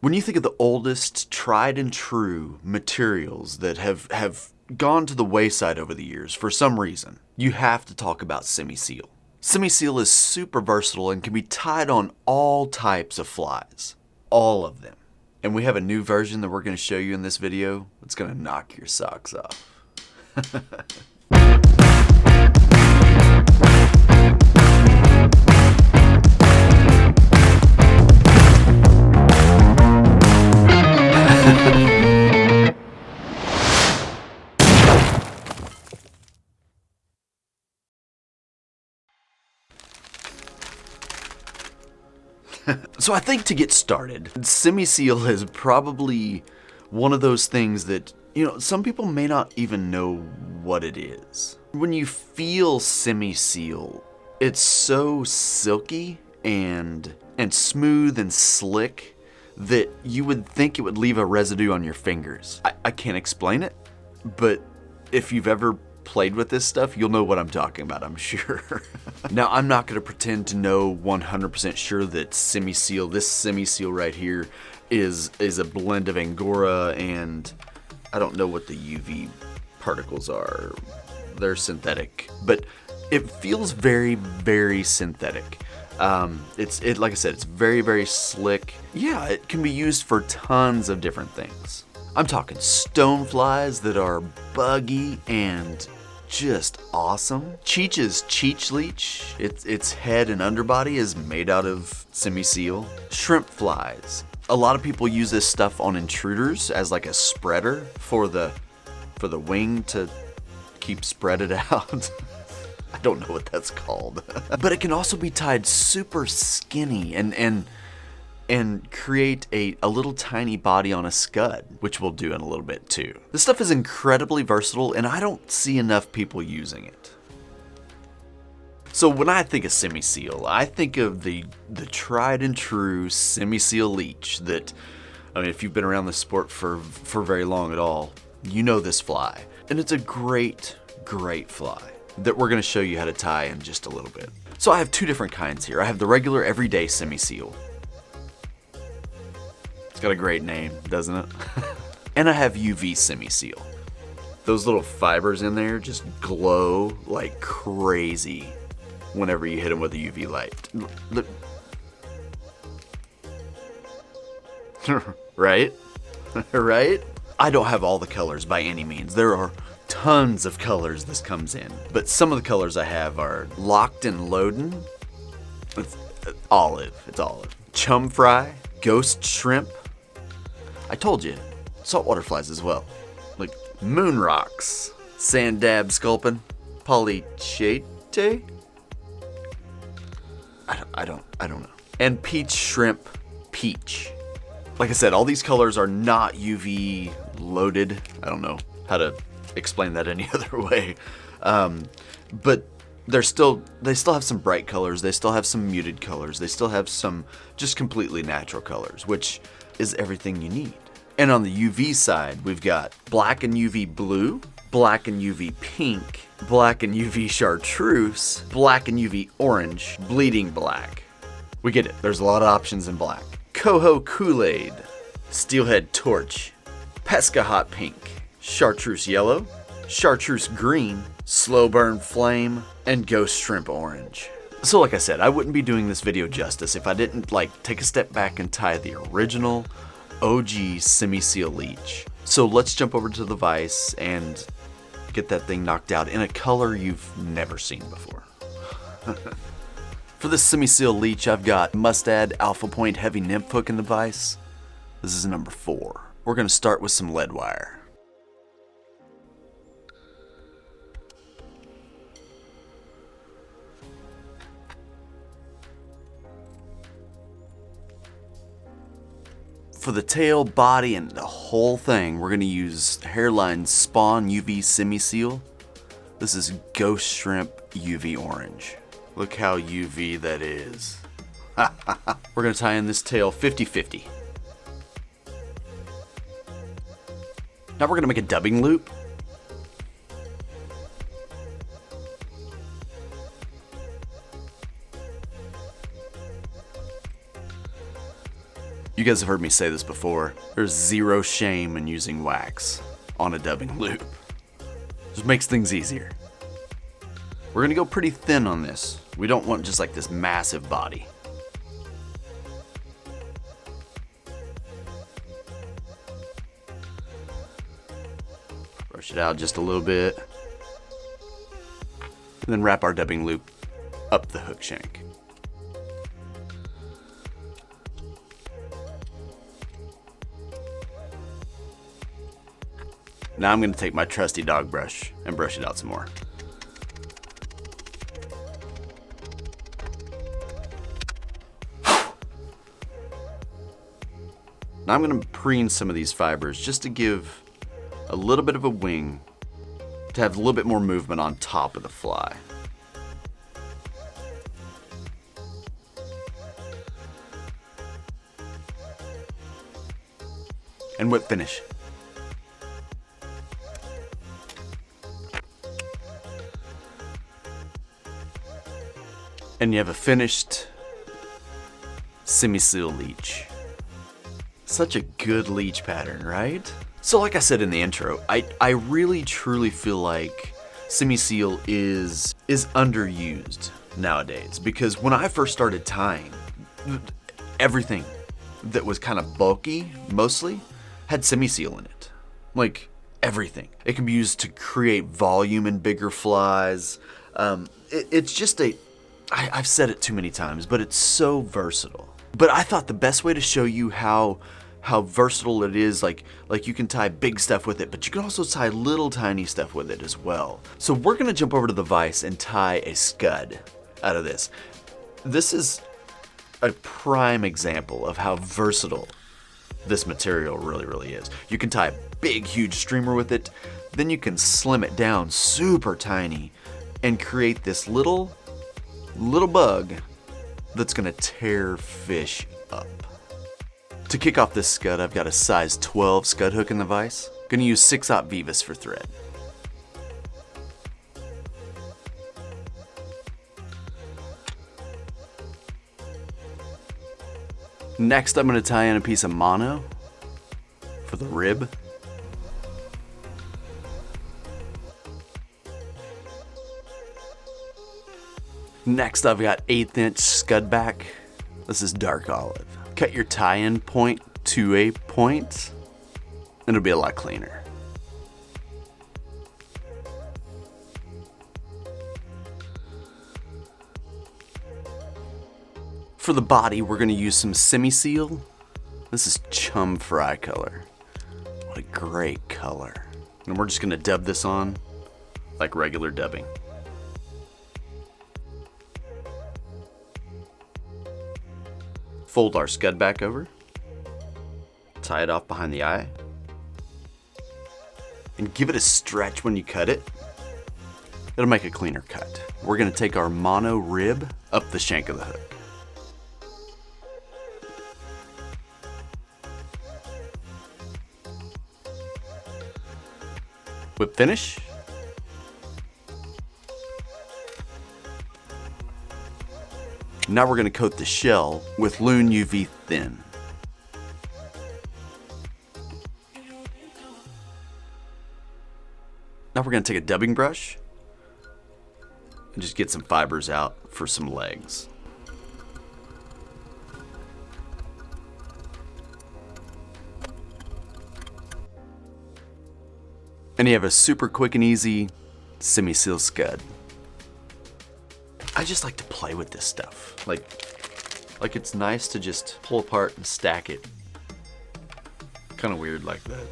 When you think of the oldest, tried and true materials that have gone to the wayside over the years for some reason, you have to talk about Simi-Seal. Simi-Seal is super versatile and can be tied on all types of flies. All of them. And we have a new version that we're going to show you in this video. It's going to knock your socks off. So I think to get started, Simi-Seal is probably one of those things that, some people may not even know what it is. When you feel Simi-Seal, it's so silky and smooth and slick that you would think it would leave a residue on your fingers. I can't explain it, but if you've ever played with this stuff, you'll know what I'm talking about, I'm sure. Now, I'm not going to pretend to know 100% sure that Simi-Seal, this Simi-Seal right here, is a blend of Angora and I don't know what the UV particles are. They're synthetic, but it feels very, very synthetic. Like I said, it's very, very slick. Yeah, it can be used for tons of different things. I'm talking stoneflies that are buggy and just awesome. Cheech's Cheech Leech, its head and underbody is made out of Simi-Seal. Shrimp flies. A lot of people use this stuff on intruders as like a spreader for the wing to keep spreaded out. I don't know what that's called. But it can also be tied super skinny and create a little tiny body on a scud, which we'll do in a little bit too. This stuff is incredibly versatile and I don't see enough people using it. So when I think of Simi-Seal, I think of the tried and true Simi-Seal leech that, if you've been around the sport for very long at all, you know this fly. And it's a great, great fly that we're gonna show you how to tie in just a little bit. So I have two different kinds here. I have the regular everyday Simi-Seal. It's got a great name, doesn't it? And I have UV Simi-Seal. Those little fibers in there just glow like crazy whenever you hit them with a UV light. Look. Right? Right? I don't have all the colors by any means. There are tons of colors this comes in, but some of the colors I have are Locked and Loadin'. It's olive. It's olive. Chum Fry. Ghost Shrimp. I told you, saltwater flies as well. Like Moon Rocks, Sand Dab Sculpin, Polychate. I don't know. And Peach Shrimp Peach. Like I said, all these colors are not UV loaded. I don't know how to explain that any other way. But they still have some bright colors. They still have some muted colors. They still have some just completely natural colors, which is everything you need. And on the UV side, we've got black and UV blue, black and UV pink, black and UV chartreuse, black and UV orange, bleeding black. We get it. There's a lot of options in black. Coho Kool-Aid, Steelhead Torch, Pesca Hot Pink, Chartreuse Yellow, Chartreuse Green, Slow Burn Flame, and Ghost Shrimp Orange. So like I said, I wouldn't be doing this video justice if I didn't take a step back and tie the original OG Simi-Seal leech. So let's jump over to the vise and get that thing knocked out in a color you've never seen before. For this Simi-Seal leech, I've got Mustad Alpha Point Heavy Nymph hook in the vise. This is number 4. We're going to start with some lead wire. For the tail, body, and the whole thing, we're going to use Harline's Spawn UV Simi-Seal. This is Ghost Shrimp UV Orange. Look how UV that is. We're going to tie in this tail 50-50. Now we're going to make a dubbing loop. You guys have heard me say this before. There's zero shame in using wax on a dubbing loop. Just makes things easier. We're gonna go pretty thin on this. We don't want just like this massive body. Brush it out just a little bit. And then wrap our dubbing loop up the hook shank. Now I'm going to take my trusty dog brush and brush it out some more. Now I'm going to preen some of these fibers just to give a little bit of a wing, to have a little bit more movement on top of the fly. And whip finish. And you have a finished Simi-Seal leech. Such a good leech pattern, right? So like I said in the intro, I really truly feel like Simi-Seal is underused nowadays, because when I first started tying, everything that was kind of bulky, mostly, had Simi-Seal in it. Like, everything. It can be used to create volume in bigger flies. It's just I've said it too many times, but it's so versatile. But I thought the best way to show you how versatile it is, like you can tie big stuff with it, but you can also tie little tiny stuff with it as well. So we're gonna jump over to the vise and tie a scud out of this. This is a prime example of how versatile this material really is. You can tie a big, huge streamer with it, then you can slim it down super tiny and create this little bug that's gonna tear fish up. To kick off this scud, I've got a size 12 scud hook in the vise. Gonna use 6/0 Vivus for thread. Next, I'm gonna tie in a piece of mono for the rib. Next, I've got 1/8 inch scud back. This is dark olive. Cut your tie-in point to a point, and it'll be a lot cleaner. For the body, we're gonna use some Simi-Seal. This is chum fry color. What a great color. And we're just gonna dub this on like regular dubbing. Fold our scud back over, tie it off behind the eye, and give it a stretch when you cut it. It'll make a cleaner cut. We're gonna take our mono rib up the shank of the hook. Whip finish. Now we're going to coat the shell with Loon UV Thin. Now we're going to take a dubbing brush and just get some fibers out for some legs. And you have a super quick and easy Simi-Seal scud. I just like to play with this stuff. Like it's nice to just pull apart and stack it. Kind of weird like that.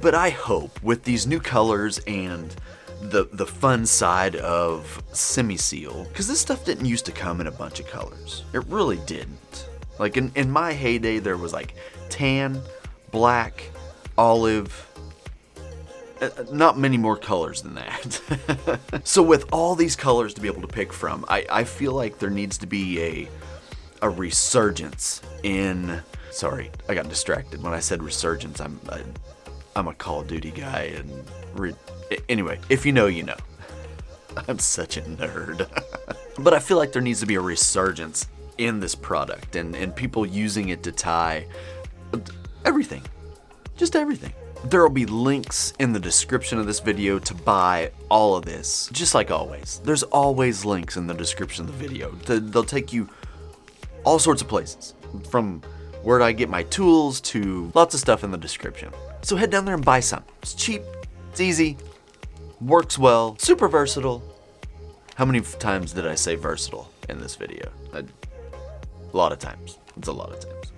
But I hope with these new colors and the fun side of Simi-Seal, because this stuff didn't used to come in a bunch of colors. It really didn't. Like in my heyday, there was like tan, black, olive, not many more colors than that. So with all these colors to be able to pick from, I feel like there needs to be a resurgence in... Sorry, I got distracted when I said resurgence. I'm a Call of Duty guy, and anyway, if you know, you know. I'm such a nerd. But I feel like there needs to be a resurgence in this product and people using it to tie everything. Just everything. There will be links in the description of this video to buy all of this. Just like always. There's always links in the description of the video. They'll take you all sorts of places. From where I get my tools to lots of stuff in the description. So head down there and buy some. It's cheap, it's easy, works well, super versatile. How many times did I say versatile in this video? A lot of times. It's a lot of times.